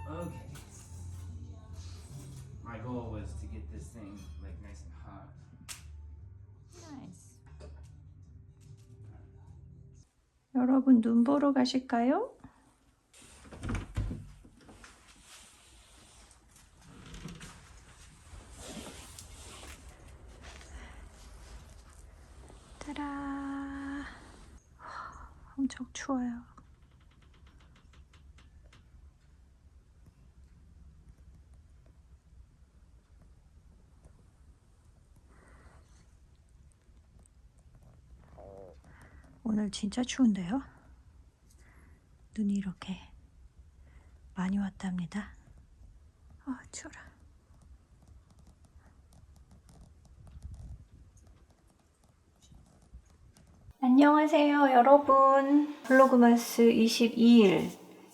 Okay. My goal was to get this thing like nice and hot. Nice. 여러분 눈 보러 가실까요? 따라. 엄청 추워요. 오늘 진짜 추운데요? 눈이 이렇게 많이 왔답니다. 아, 추워라. 안녕하세요, 여러분. 블로그마스 22일.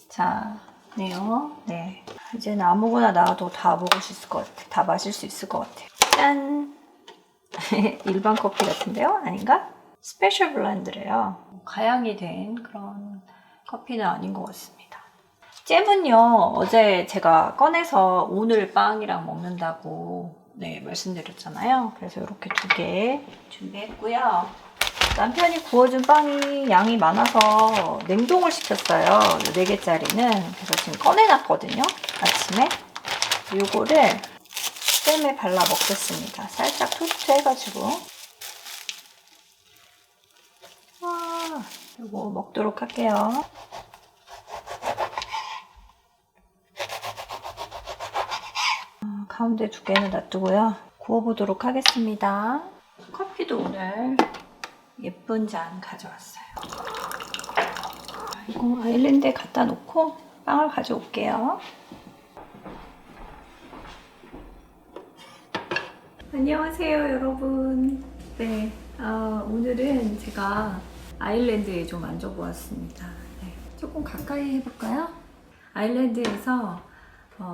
자, 네요. 네. 이제는 아무거나 나와도 다 먹을 수 있을 것 같아. 다 마실 수 있을 것 같아. 짠! 일반 커피 같은데요? 아닌가? 스페셜 블렌드래요. 가양이 된 그런 커피는 아닌 것 같습니다. 잼은요, 어제 제가 꺼내서 오늘 빵이랑 먹는다고 말씀드렸잖아요. 그래서 이렇게 2개 준비했고요. 남편이 구워준 빵이 양이 많아서 냉동을 시켰어요. 4개짜리는. 그래서 지금 꺼내놨거든요. 아침에. 요거를 잼에 발라 먹겠습니다. 살짝 토스트 해가지고. 요거 먹도록 할게요. 가운데 2개는 놔두고요. 구워보도록 하겠습니다. 커피도 오늘 예쁜 잔 가져왔어요. 이거 아일랜드에 갖다 놓고 빵을 가져올게요. 안녕하세요, 여러분. 네, 오늘은 제가 아일랜드에 좀 앉아보았습니다. 네, 조금 가까이 해볼까요? 아일랜드에서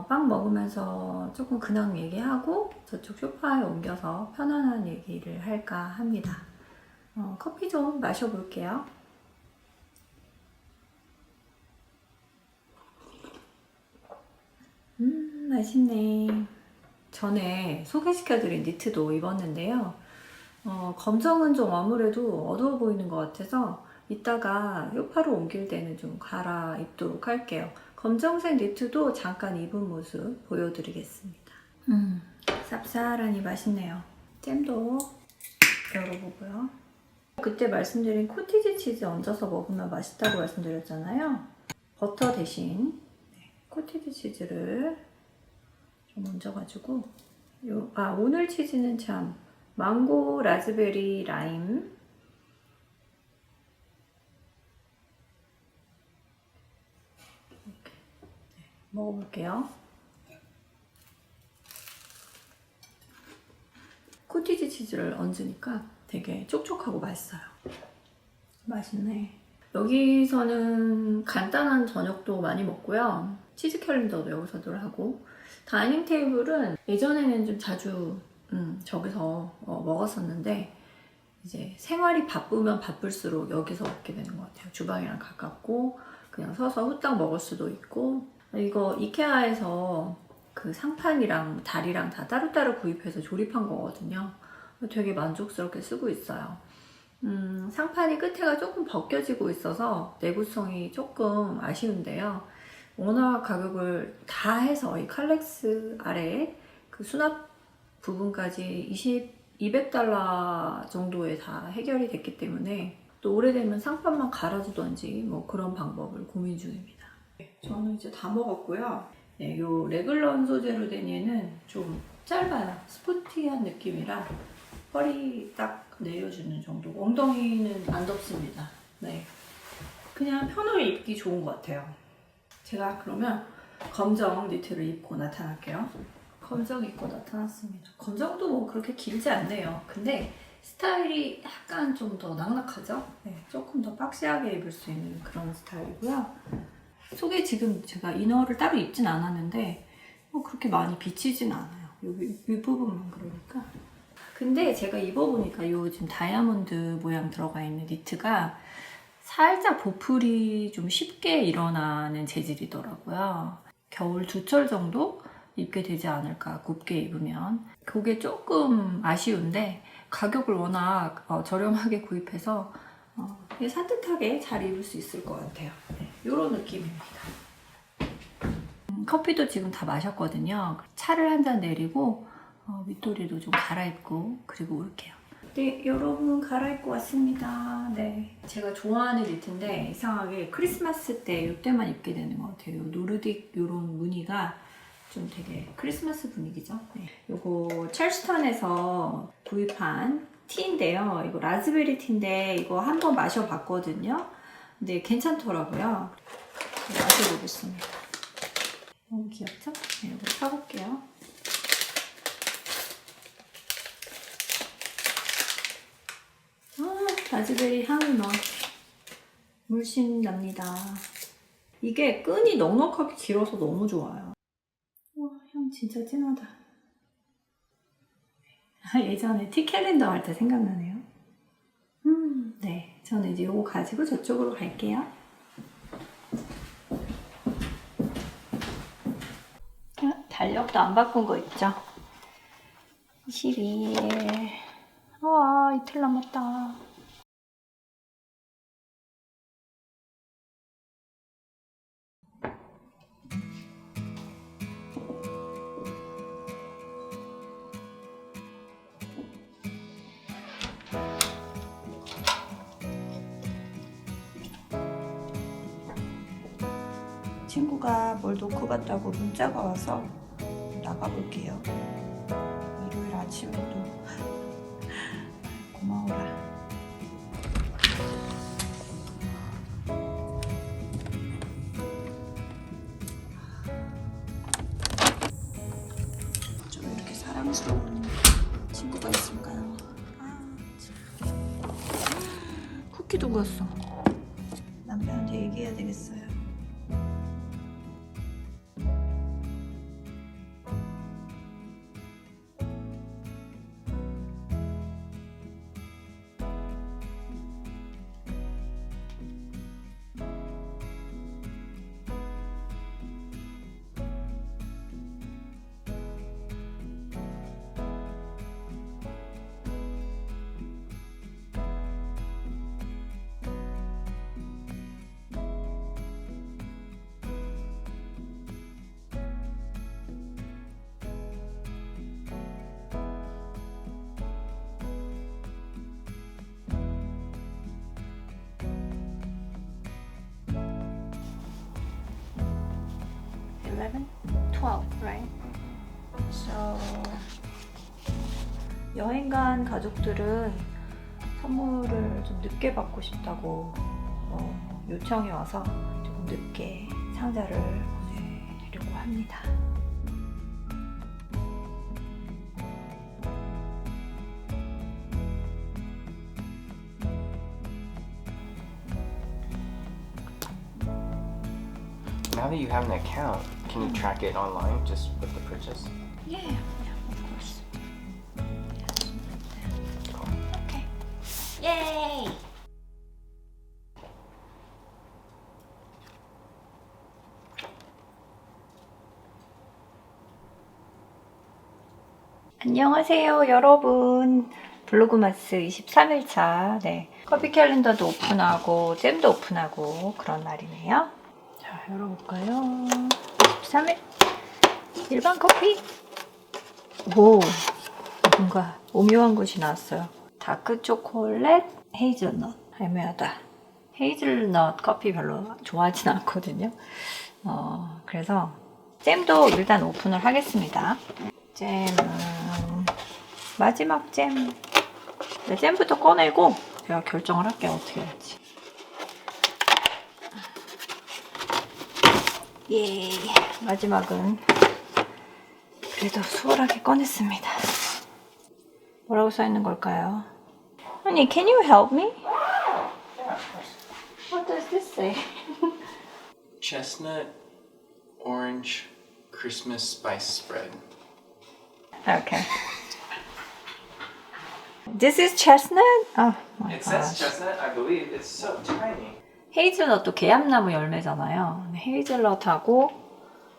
빵 먹으면서 조금 근황 얘기하고 저쪽 소파에 옮겨서 편안한 얘기를 할까 합니다. 커피 좀 마셔볼게요. 맛있네. 전에 소개시켜드린 니트도 입었는데요. 검정은 좀 아무래도 어두워 보이는 것 같아서 이따가 쇼파로 옮길 때는 좀 갈아입도록 할게요. 검정색 니트도 잠깐 입은 모습 보여드리겠습니다. 쌉쌀하니 맛있네요. 잼도 열어보고요. 그때 말씀드린 코티지 치즈 얹어서 먹으면 맛있다고 말씀드렸잖아요. 버터 대신 코티지 치즈를 좀 얹어가지고 오늘 치즈는 참 망고, 라즈베리, 라임 이렇게 먹어볼게요. 코티지 치즈를 얹으니까 되게 촉촉하고 맛있어요. 맛있네. 여기서는 간단한 저녁도 많이 먹고요. 치즈 캘린더도 여기서도 하고, 다이닝 테이블은 예전에는 좀 자주 저기서 먹었었는데 이제 생활이 바쁘면 바쁠수록 여기서 먹게 되는 것 같아요. 주방이랑 가깝고 그냥 서서 후딱 먹을 수도 있고. 이거 이케아에서 그 상판이랑 다리랑 다 따로따로 구입해서 조립한 거거든요. 되게 만족스럽게 쓰고 있어요. 상판이 끝에가 조금 벗겨지고 있어서 내구성이 조금 아쉬운데요. 워낙 가격을 다 해서 이 칼렉스 아래 그 수납 부분까지 200달러 정도에 다 해결이 됐기 때문에 또 오래되면 상판만 갈아주던지 뭐 그런 방법을 고민 중입니다. 저는 이제 다 먹었고요. 네, 요 레글런 소재로 된 얘는 좀 짧아요. 스포티한 느낌이라 허리 딱 내려주는 정도. 엉덩이는 안 덥습니다. 네, 그냥 편하게 입기 좋은 것 같아요. 제가 그러면 검정 니트를 입고 나타날게요. 검정 입고 나타났습니다. 검정도 뭐 그렇게 길지 않네요. 근데 스타일이 약간 좀 더 낙낙하죠? 네, 조금 더 박시하게 입을 수 있는 그런 스타일이고요. 속에 지금 제가 이너를 따로 입진 않았는데 뭐 그렇게 많이 비치진 않아요. 이 부분만 그러니까. 근데 제가 입어보니까 요 지금 다이아몬드 모양 들어가 있는 니트가 살짝 보풀이 좀 쉽게 일어나는 재질이더라고요. 겨울 2철 정도 입게 되지 않을까, 곱게 입으면. 그게 조금 아쉬운데 가격을 워낙 저렴하게 구입해서 산뜻하게 잘 입을 수 있을 것 같아요. 네, 이런 느낌입니다. 커피도 지금 다 마셨거든요. 차를 한 잔 내리고 윗도리도 좀 갈아입고 그리고 올게요. 네, 여러분 갈아입고 왔습니다. 네, 제가 좋아하는 니트인데 이상하게 크리스마스 때 이때만 입게 되는 것 같아요. 노르딕 이런 무늬가 좀 되게 크리스마스 분위기죠. 네. 요거 첼스턴에서 구입한 티인데요. 이거 라즈베리 티인데 이거 한번 마셔봤거든요. 근데 괜찮더라고요. 마셔보겠습니다. 너무 귀엽죠? 네, 이거 사볼게요. 라즈베리 향이 막 물씬 납니다. 이게 끈이 넉넉하게 길어서 너무 좋아요. 와, 향 진짜 진하다. 예전에 티캘린더 할 때 생각나네요. 네, 저는 이제 이거 가지고 저쪽으로 갈게요. 달력도 안 바꾼 거 있죠? 22일. 와, 이틀 남았다. 친구가 뭘 놓고 갔다고 문자가 와서 나가볼게요. 일요일 아침에도 고마워라. 좀 이렇게 사랑스러운 친구가 있을까요? 쿠키도 구웠어. 남편한테 얘기해야 되겠어요. (11, 12, right? So 여행 간 가족들은 선물을 좀 늦게 받고 싶다고 요청이 와서 조금 늦게 상자를 보내려고 합니다. Now that you have an account, can you track it online just with the purchase? Yeah, of course. Yes. Cool. Okay. Yay! 안녕하세요, 여러분. 블로그마스 23일차. 네. 커피 캘린더도 오픈하고, 잼도 오픈하고, 그런 날이네요. 자, 열어볼까요? 23일. 일반 커피. 오, 뭔가 오묘한 것이 나왔어요. 다크 초콜릿, 헤이즐넛. 애매하다. 헤이즐넛 커피 별로 좋아하진 않거든요. 그래서 잼도 일단 오픈을 하겠습니다. 잼은 마지막 잼. 네, 잼부터 꺼내고 제가 결정을 할게요. 어떻게 할지. 예, 마지막은 그래도 수월하게 꺼냈습니다. 뭐라고 써있는 걸까요? 아니, can you help me? What does this say? Chestnut orange Christmas spice spread. Okay. This is chestnut? Oh my It says gosh. chestnut, I believe. It's so tiny. 헤이즐넛도 개합나무 열매잖아요. 헤이즐넛하고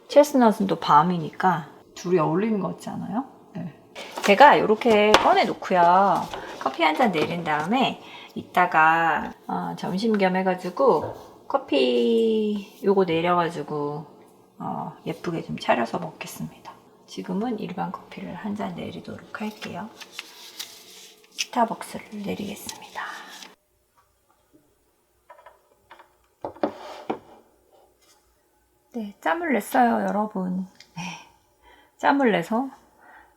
체스넛은 또 밤이니까 둘이 어울리는 것 같지 않아요? 네. 제가 이렇게 꺼내 놓고요. 커피 한 잔 내린 다음에 이따가 점심 겸 해가지고 커피 요거 내려가지고 예쁘게 좀 차려서 먹겠습니다. 지금은 일반 커피를 한 잔 내리도록 할게요. 스타벅스를 내리겠습니다. 네, 짬을 냈어요, 여러분. 네, 짬을 내서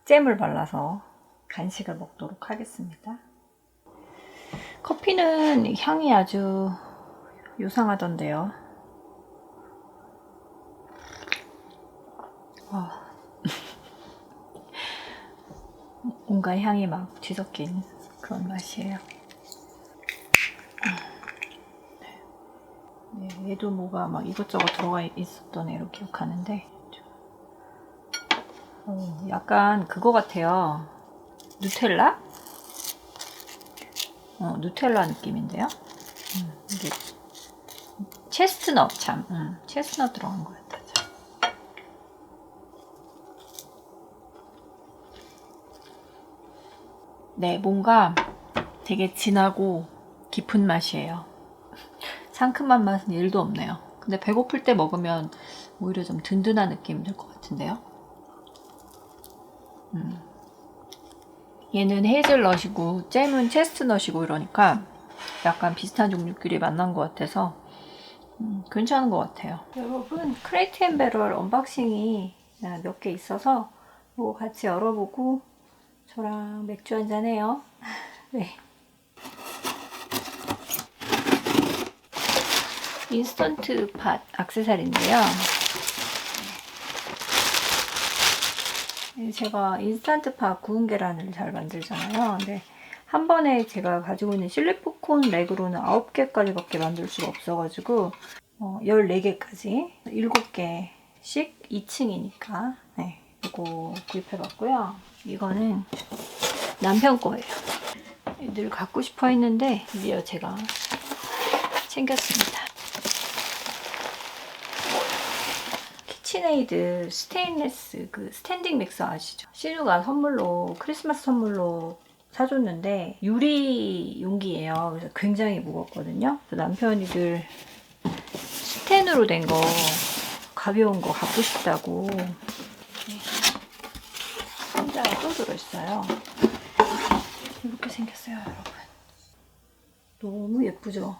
잼을 발라서 간식을 먹도록 하겠습니다. 커피는 향이 아주 요상하던데요. 뭔가 향이 막 뒤섞인 그런 맛이에요. 네, 얘도 뭐가 막 이것저것 들어가 있었던 애로 기억하는데 약간 그거 같아요. 누텔라? 누텔라 느낌인데요. 이게 체스트넛 참, 체스트넛 들어간 것 같아. 참. 네, 뭔가 되게 진하고 깊은 맛이에요. 상큼한 맛은 1도 없네요. 근데 배고플 때 먹으면 오히려 좀 든든한 느낌 들 것 같은데요. 얘는 헤이즐넛이고 잼은 체스트넛이고 이러니까 약간 비슷한 종류끼리 만난 것 같아서 괜찮은 것 같아요. 여러분, 크레이트 앤 배럴 언박싱이 몇 개 있어서 이거 같이 열어보고 저랑 맥주 한잔 해요. 네. 인스턴트 팟 액세서리인데요. 제가 인스턴트 팟 구운 계란을 잘 만들잖아요. 근데 한 번에 제가 가지고 있는 실리콘 렉으로는 9개까지밖에 만들 수가 없어가지고 14개까지 7개씩 2층이니까 네, 이거 구입해봤고요. 이거는 남편 거예요. 늘 갖고 싶어 했는데 드디어 제가 챙겼습니다. 키친에이드 스테인레스 그 스탠딩 믹서 아시죠? 신우가 선물로 크리스마스 선물로 사줬는데 유리 용기예요. 그래서 굉장히 무겁거든요. 그래서 남편이 늘 스텐으로 된 거 가벼운 거 갖고 싶다고 상자에 또 들어있어요. 이렇게 생겼어요, 여러분. 너무 예쁘죠?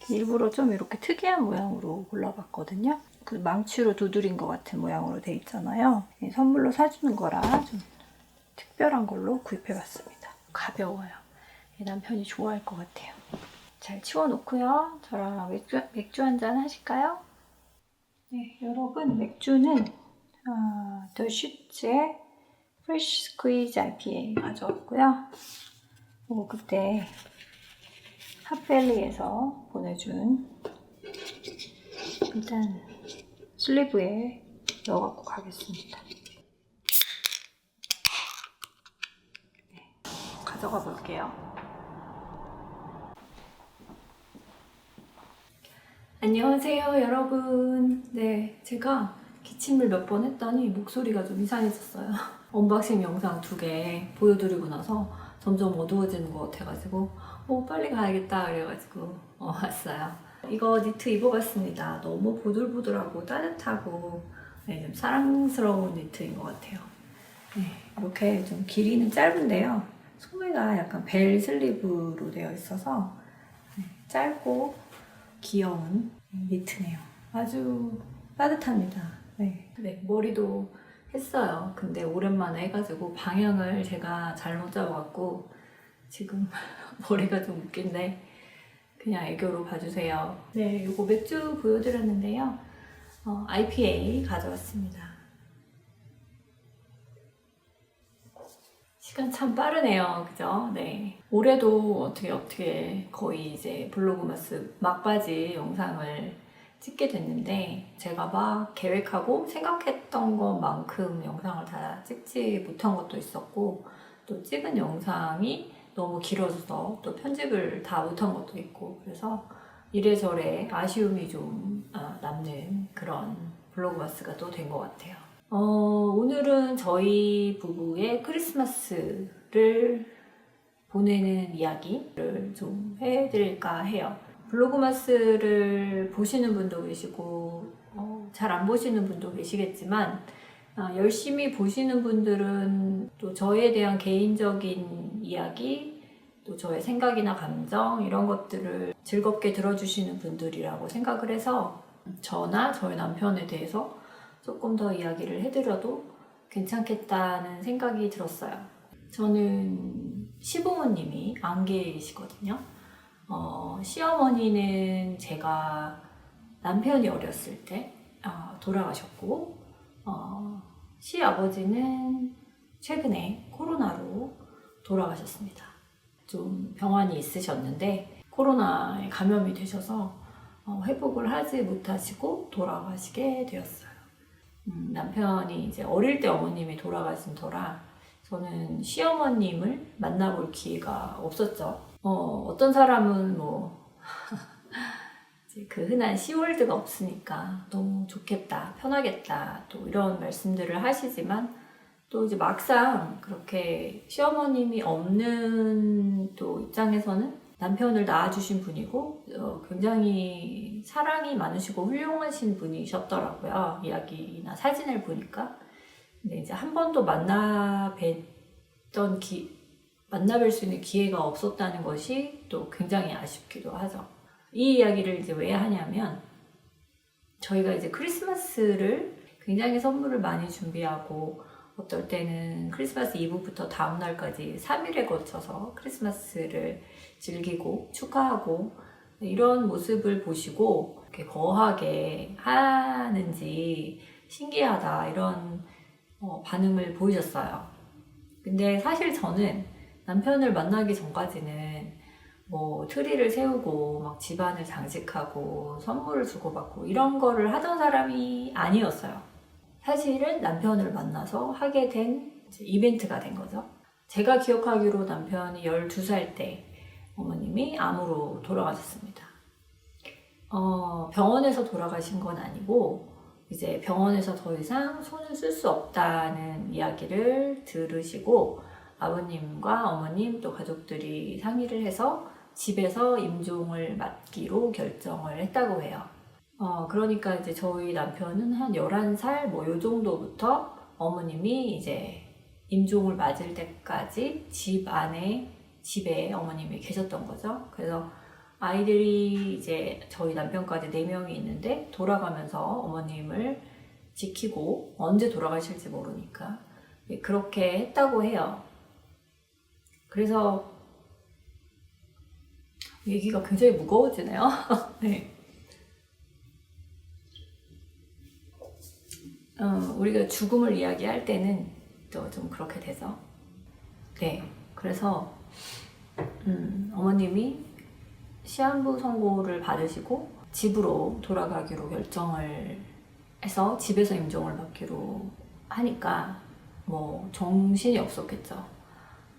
일부러 좀 이렇게 특이한 모양으로 골라봤거든요. 그 망치로 두드린 것 같은 모양으로 돼 있잖아요. 선물로 사주는 거라 좀 특별한 걸로 구입해봤습니다. 가벼워요. 남편이 좋아할 것 같아요. 잘 치워놓고요. 저랑 맥주 한잔 하실까요? 네, 여러분 맥주는 더 슈츠의 프레쉬 스퀴즈 IPA 가져왔고요. 그때 핫밸리에서 보내준 일단 슬리브에 넣어갖고 가겠습니다. 네, 가져가 볼게요. 안녕하세요, 여러분. 네, 제가 기침을 몇 번 했더니 목소리가 좀 이상해졌어요. 언박싱 영상 2개 보여드리고 나서 점점 어두워지는 것 같아가지고 빨리 가야겠다 그래가지고 왔어요. 이거 니트 입어봤습니다. 너무 보들보들하고 따뜻하고 네, 좀 사랑스러운 니트인 것 같아요. 네, 이렇게 좀 길이는 짧은데요. 소매가 약간 벨 슬리브로 되어 있어서 네, 짧고 귀여운 니트네요. 아주 따뜻합니다. 네, 머리도 했어요. 근데 오랜만에 해가지고 방향을 제가 잘못 잡아갖고 지금 머리가 좀 웃긴데 그냥 애교로 봐주세요. 네, 이거 맥주 보여드렸는데요. IPA 가져왔습니다. 시간 참 빠르네요. 그죠? 네. 올해도 어떻게 거의 이제 블로그마스 막바지 영상을 찍게 됐는데 제가 막 계획하고 생각했던 것만큼 영상을 다 찍지 못한 것도 있었고 또 찍은 영상이 너무 길어져서 또 편집을 다 못한 것도 있고 그래서 이래저래 아쉬움이 좀 남는 그런 블로그마스가 또 된 것 같아요. 오늘은 저희 부부의 크리스마스를 보내는 이야기를 좀 해드릴까 해요. 블로그마스를 보시는 분도 계시고 잘 안 보시는 분도 계시겠지만 열심히 보시는 분들은 또 저에 대한 개인적인 이야기, 또 저의 생각이나 감정 이런 것들을 즐겁게 들어주시는 분들이라고 생각을 해서 저나 저희 남편에 대해서 조금 더 이야기를 해드려도 괜찮겠다는 생각이 들었어요. 저는 시부모님이 안 계시거든요. 시어머니는 제가 남편이 어렸을 때 돌아가셨고 시아버지는 최근에 코로나로 돌아가셨습니다. 좀 병환이 있으셨는데 코로나에 감염이 되셔서 회복을 하지 못하시고 돌아가시게 되었어요. 남편이 이제 어릴 때 어머님이 돌아가신 터라 저는 시어머님을 만나볼 기회가 없었죠. 어떤 사람은 이제 그 흔한 시월드가 없으니까 너무 좋겠다, 편하겠다, 또 이런 말씀들을 하시지만 또 이제 막상 그렇게 시어머님이 없는 또 입장에서는 남편을 낳아주신 분이고 굉장히 사랑이 많으시고 훌륭하신 분이셨더라고요. 이야기나 사진을 보니까. 근데 이제 한 번도 만나뵐 수 있는 기회가 없었다는 것이 또 굉장히 아쉽기도 하죠. 이 이야기를 이제 왜 하냐면 저희가 이제 크리스마스를 굉장히 선물을 많이 준비하고 어떨 때는 크리스마스 이브부터 다음 날까지 3일에 걸쳐서 크리스마스를 즐기고 축하하고 이런 모습을 보시고 이렇게 거하게 하는지 신기하다 이런 반응을 보이셨어요. 근데 사실 저는 남편을 만나기 전까지는 트리를 세우고 막 집안을 장식하고 선물을 주고받고 이런 거를 하던 사람이 아니었어요. 사실은 남편을 만나서 하게 된 이벤트가 된 거죠. 제가 기억하기로 남편이 12살 때 어머님이 암으로 돌아가셨습니다. 병원에서 돌아가신 건 아니고 이제 병원에서 더 이상 손을 쓸 수 없다는 이야기를 들으시고 아버님과 어머님 또 가족들이 상의를 해서 집에서 임종을 맡기로 결정을 했다고 해요. 그러니까 이제 저희 남편은 한 11살 요 정도부터 어머님이 이제 임종을 맞을 때까지 집에 어머님이 계셨던 거죠. 그래서 아이들이 이제 저희 남편까지 4명이 있는데 돌아가면서 어머님을 지키고 언제 돌아가실지 모르니까 그렇게 했다고 해요. 그래서 얘기가 굉장히 무거워지네요. 네. 우리가 죽음을 이야기할 때는 또 좀 그렇게 되죠. 네. 그래서 어머님이 시한부 선고를 받으시고 집으로 돌아가기로 결정을 해서 집에서 임종을 받기로 하니까 정신이 없었겠죠.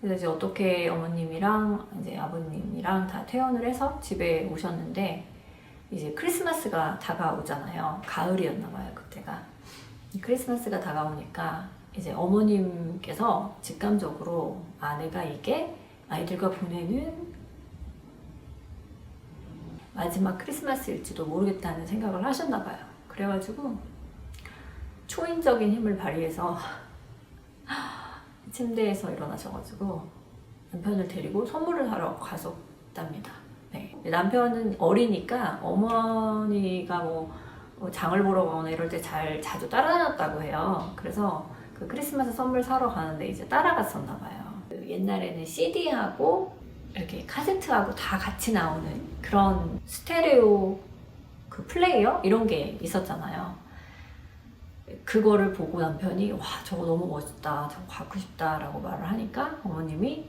그래서 이제 어떻게 어머님이랑 이제 아버님이랑 다 퇴원을 해서 집에 오셨는데 이제 크리스마스가 다가오잖아요. 가을이었나 봐요, 그때가. 크리스마스가 다가오니까 이제 어머님께서 직감적으로 내가 이게 아이들과 보내는 마지막 크리스마스일지도 모르겠다는 생각을 하셨나 봐요. 그래가지고 초인적인 힘을 발휘해서 침대에서 일어나셔가지고 남편을 데리고 선물을 사러 가셨답니다. 네. 남편은 어리니까 어머니가 장을 보러 가거나 이럴 때 자주 따라다녔다고 해요. 그래서 그 크리스마스 선물 사러 가는데 이제 따라갔었나 봐요. 옛날에는 CD하고 이렇게 카세트하고 다 같이 나오는 그런 스테레오 그 플레이어 이런 게 있었잖아요. 그거를 보고 남편이 와 저거 너무 멋있다, 저거 갖고 싶다 라고 말을 하니까 어머님이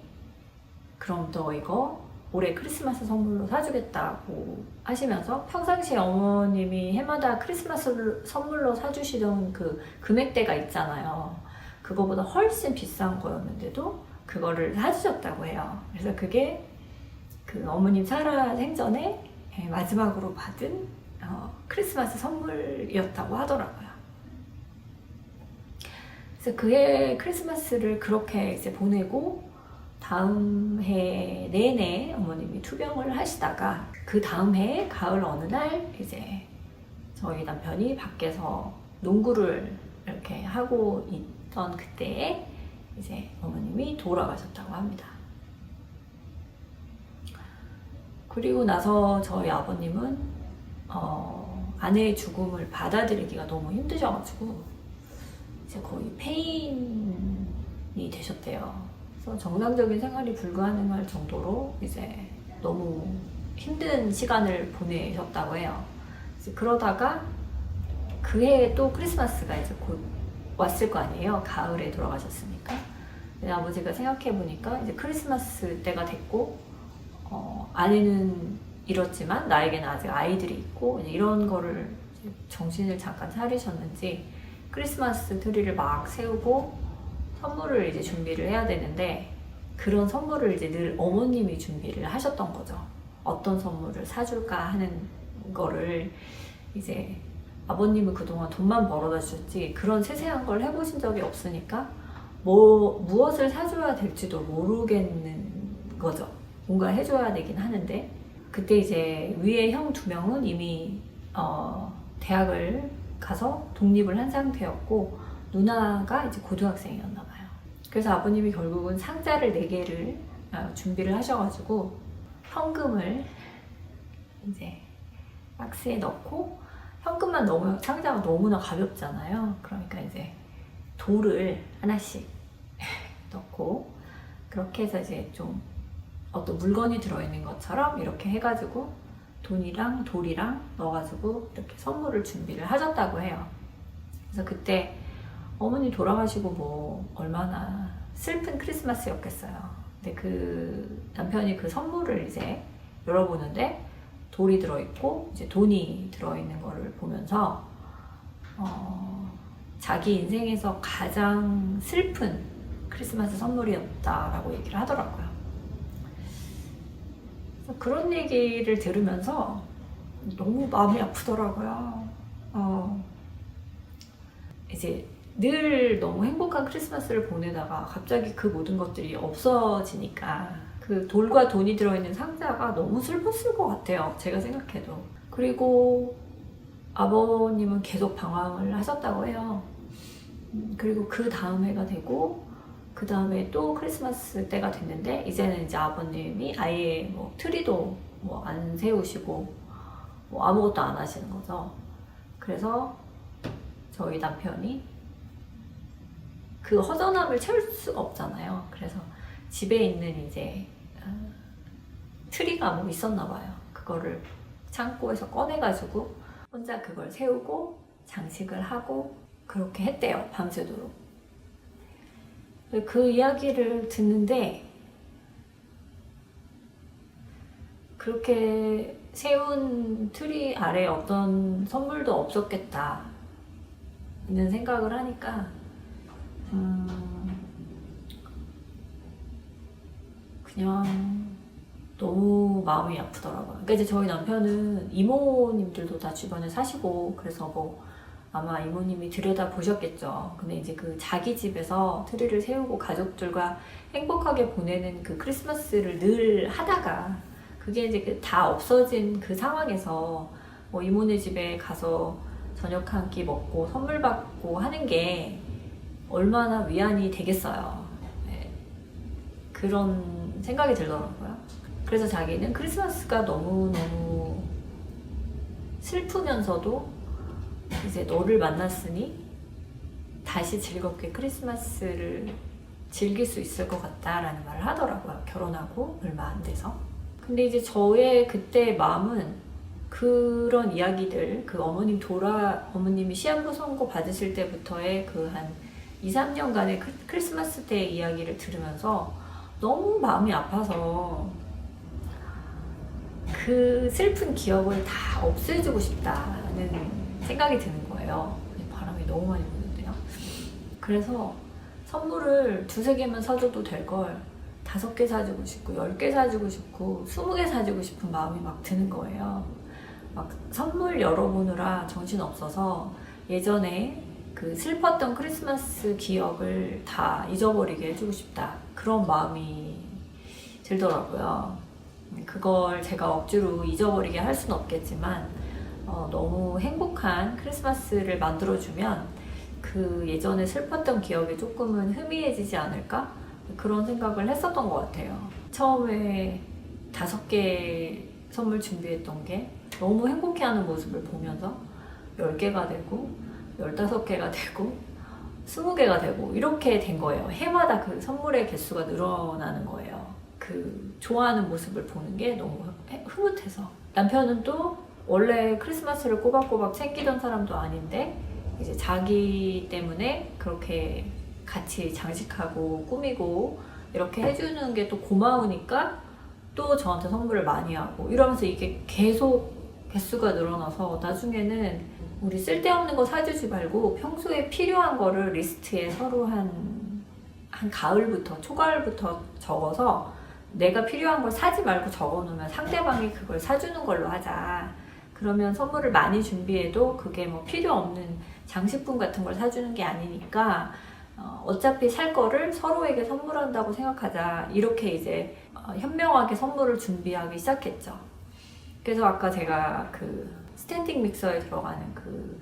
그럼 너 이거 올해 크리스마스 선물로 사주겠다고 하시면서 평상시에 어머님이 해마다 크리스마스 선물로 사주시던 그 금액대가 있잖아요. 그거보다 훨씬 비싼 거였는데도 그거를 사주셨다고 해요. 그래서 그게 그 어머님 살아 생전에 마지막으로 받은 크리스마스 선물이었다고 하더라고요. 그래서 그해 크리스마스를 그렇게 이제 보내고 다음 해 내내 어머님이 투병을 하시다가 그 다음 해 가을 어느 날 이제 저희 남편이 밖에서 농구를 이렇게 하고 있던 그때에 이제 어머님이 돌아가셨다고 합니다. 그리고 나서 저희 아버님은 아내의 죽음을 받아들이기가 너무 힘드셔가지고 이제 거의 폐인이 되셨대요. 그래서 정상적인 생활이 불가능할 정도로 이제 너무 힘든 시간을 보내셨다고 해요. 이제 그러다가 그해 또 크리스마스가 이제 곧 왔을 거 아니에요. 가을에 돌아가셨으니까. 근데 아버지가 생각해보니까 이제 크리스마스 때가 됐고 아내는 잃었지만 나에게는 아직 아이들이 있고 이런 거를 정신을 잠깐 차리셨는지 크리스마스 트리를 막 세우고 선물을 이제 준비를 해야 되는데 그런 선물을 이제 늘 어머님이 준비를 하셨던 거죠. 어떤 선물을 사줄까 하는 거를 이제 아버님은 그동안 돈만 벌어다 주셨지 그런 세세한 걸 해보신 적이 없으니까 무엇을 사줘야 될지도 모르겠는 거죠. 뭔가 해줘야 되긴 하는데 그때 이제 위에 형 2명은 이미 대학을 가서 독립을 한 상태였고 누나가 이제 고등학생이었나 봐요. 그래서 아버님이 결국은 상자를 4개를 준비를 하셔가지고 현금을 이제 박스에 넣고 현금만 넣으면 상자가 너무나 가볍잖아요. 그러니까 이제 돌을 하나씩 넣고 그렇게 해서 이제 좀 어떤 물건이 들어있는 것처럼 이렇게 해가지고 돈이랑 돌이랑 넣어가지고 이렇게 선물을 준비를 하셨다고 해요. 그래서 그때 어머니 돌아가시고 뭐 얼마나 슬픈 크리스마스였겠어요. 근데 그 남편이 그 선물을 이제 열어보는데 돌이 들어있고 이제 돈이 들어있는 거를 보면서 자기 인생에서 가장 슬픈 크리스마스 선물이었다라고 얘기를 하더라고요. 그런 얘기를 들으면서 너무 마음이 아프더라고요. 이제 늘 너무 행복한 크리스마스를 보내다가 갑자기 그 모든 것들이 없어지니까 그 돌과 돈이 들어있는 상자가 너무 슬펐을 것 같아요. 제가 생각해도. 그리고 아버님은 계속 방황을 하셨다고 해요. 그리고 그 다음 해가 되고 그 다음에 또 크리스마스 때가 됐는데 이제는 이제 아버님이 아예 뭐 트리도 뭐 안 세우시고 뭐 아무것도 안 하시는 거죠. 그래서 저희 남편이 그 허전함을 채울 수가 없잖아요. 그래서 집에 있는 이제 트리가 뭐 있었나 봐요. 그거를 창고에서 꺼내가지고 혼자 그걸 세우고 장식을 하고 그렇게 했대요. 밤새도록. 그 이야기를 듣는데 그렇게 세운 트리 아래 어떤 선물도 없었겠다 는 생각을 하니까 그냥 너무 마음이 아프더라고요. 그러니까 이제 저희 남편은 이모님들도 다 주변에 사시고 그래서 뭐 아마 이모님이 들여다 보셨겠죠. 근데 이제 그 자기 집에서 트리를 세우고 가족들과 행복하게 보내는 그 크리스마스를 늘 하다가 그게 이제 다 없어진 그 상황에서 뭐 이모네 집에 가서 저녁 한 끼 먹고 선물 받고 하는 게 얼마나 위안이 되겠어요. 네. 그런 생각이 들더라고요. 그래서 자기는 크리스마스가 너무너무 슬프면서도 이제 너를 만났으니 다시 즐겁게 크리스마스를 즐길 수 있을 것 같다라는 말을 하더라고요. 결혼하고 얼마 안 돼서. 근데 이제 저의 그때 마음은 그런 이야기들, 그 어머님이 시한부 선고 받으실 때부터의 그 한 2, 3년간의 크리스마스 때 이야기를 들으면서 너무 마음이 아파서 그 슬픈 기억을 다 없애주고 싶다는 생각이 드는 거예요. 바람이 너무 많이 부는데요. 그래서 선물을 2-3개만 사줘도 될걸 5개 사주고 싶고 10개 사주고 싶고 20개 사주고 싶은 마음이 막 드는 거예요. 막 선물 열어보느라 정신없어서 예전에 그 슬펐던 크리스마스 기억을 다 잊어버리게 해주고 싶다, 그런 마음이 들더라고요. 그걸 제가 억지로 잊어버리게 할 수는 없겠지만 너무 행복한 크리스마스를 만들어주면 그 예전에 슬펐던 기억이 조금은 희미해지지 않을까? 그런 생각을 했었던 것 같아요. 처음에 5개 선물 준비했던 게 너무 행복해하는 모습을 보면서 10개가 되고 15개가 되고 20개가 되고 이렇게 된 거예요. 해마다 그 선물의 개수가 늘어나는 거예요. 그 좋아하는 모습을 보는 게 너무 흐뭇해서. 남편은 또 원래 크리스마스를 꼬박꼬박 챙기던 사람도 아닌데 이제 자기 때문에 그렇게 같이 장식하고 꾸미고 이렇게 해주는 게 또 고마우니까 또 저한테 선물을 많이 하고 이러면서 이게 계속 개수가 늘어나서 나중에는 우리 쓸데없는 거 사주지 말고 평소에 필요한 거를 리스트에 서로 한 가을부터, 초가을부터 적어서 내가 필요한 걸 사지 말고 적어놓으면 상대방이 그걸 사주는 걸로 하자. 그러면 선물을 많이 준비해도 그게 뭐 필요 없는 장식품 같은 걸 사주는 게 아니니까 어차피 살 거를 서로에게 선물한다고 생각하자. 이렇게 이제 현명하게 선물을 준비하기 시작했죠. 그래서 아까 제가 그 스탠딩 믹서에 들어가는 그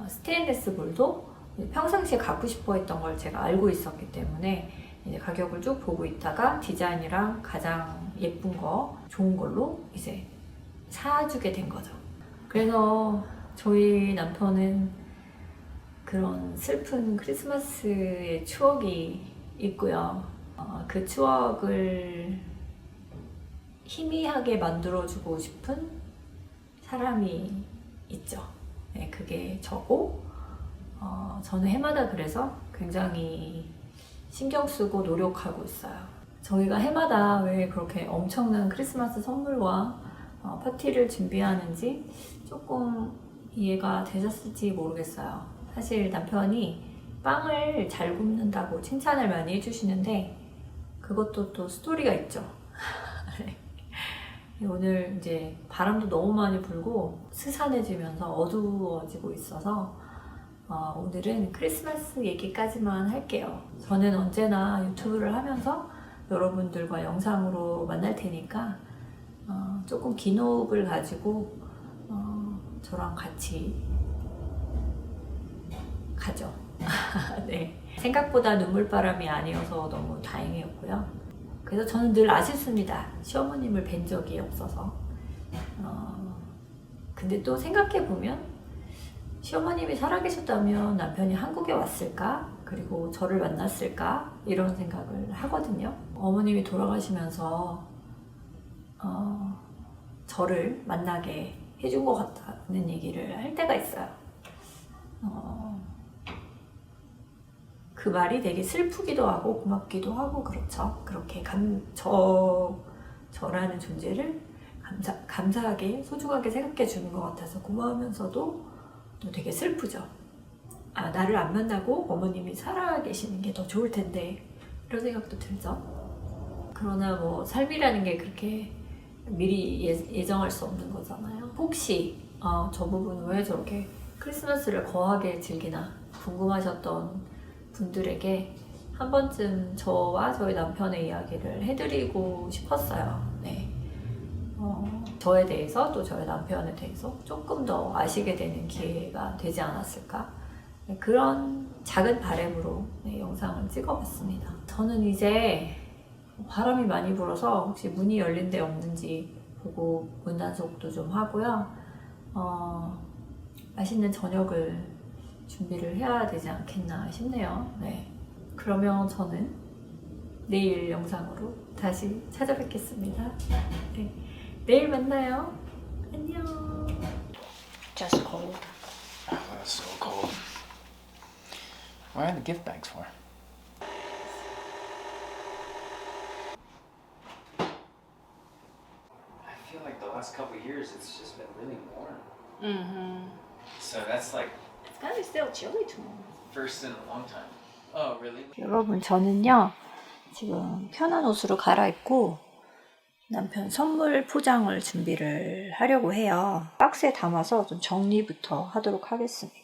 스테인리스 볼도 평상시에 갖고 싶어 했던 걸 제가 알고 있었기 때문에 이제 가격을 쭉 보고 있다가 디자인이랑 가장 예쁜 거, 좋은 걸로 이제 사주게 된 거죠. 그래서 저희 남편은 그런 슬픈 크리스마스의 추억이 있고요. 그 추억을 희미하게 만들어주고 싶은 사람이 있죠. 네, 그게 저고, 저는 해마다 그래서 굉장히 신경 쓰고 노력하고 있어요. 저희가 해마다 왜 그렇게 엄청난 크리스마스 선물과 파티를 준비하는지 조금 이해가 되셨을지 모르겠어요. 사실 남편이 빵을 잘 굽는다고 칭찬을 많이 해주시는데 그것도 또 스토리가 있죠. 오늘 이제 바람도 너무 많이 불고 스산해지면서 어두워지고 있어서 오늘은 크리스마스 얘기까지만 할게요. 저는 언제나 유튜브를 하면서 여러분들과 영상으로 만날 테니까 조금 긴 호흡을 가지고 저랑 같이 가죠. 네. 생각보다 눈물바람이 아니어서 너무 다행이었고요. 그래서 저는 늘 아쉽습니다. 시어머님을 뵌 적이 없어서. 근데 또 생각해보면 시어머님이 살아계셨다면 남편이 한국에 왔을까? 그리고 저를 만났을까? 이런 생각을 하거든요. 어머님이 돌아가시면서 저를 만나게 해준 것 같다는 얘기를 할 때가 있어요. 그 말이 되게 슬프기도 하고 고맙기도 하고 그렇죠. 그렇게 저라는 존재를 감사하게 소중하게 생각해 주는 것 같아서 고마우면서도 또 되게 슬프죠. 나를 안 만나고 어머님이 살아계시는 게 더 좋을 텐데 이런 생각도 들죠. 그러나 뭐 삶이라는 게 그렇게 미리 예정할 수 없는 거잖아요. 혹시 저 부분은 왜 저렇게 크리스마스를 거하게 즐기나 궁금하셨던 분들에게 한 번쯤 저와 저희 남편의 이야기를 해드리고 싶었어요. 네. 저에 대해서 또 저희 남편에 대해서 조금 더 아시게 되는 기회가 되지 않았을까? 네, 그런 작은 바람으로 영상을 찍어봤습니다. 저는 이제 바람이 많이 불어서 혹시 문이 열린 데 없는지 보고 문단속도 좀 하고요. 맛있는 저녁을 준비를 해야 되지 않겠나 싶네요. 네. 그러면 저는 내일 영상으로 다시 찾아뵙겠습니다. 네. 내일 만나요. 안녕. Just cold. Oh, that's so cold. What are the gift bags for? I feel like the last couple of years it's just been really warm. Mm-hmm. So that's like It's gonna be still chilly tomorrow. first in a long time. Oh, really? 여러분, 저는요 지금 편한 옷으로 갈아입고 남편 선물 포장을 준비를 하려고 해요. 박스에 담아서 좀 정리부터 하도록 하겠습니다.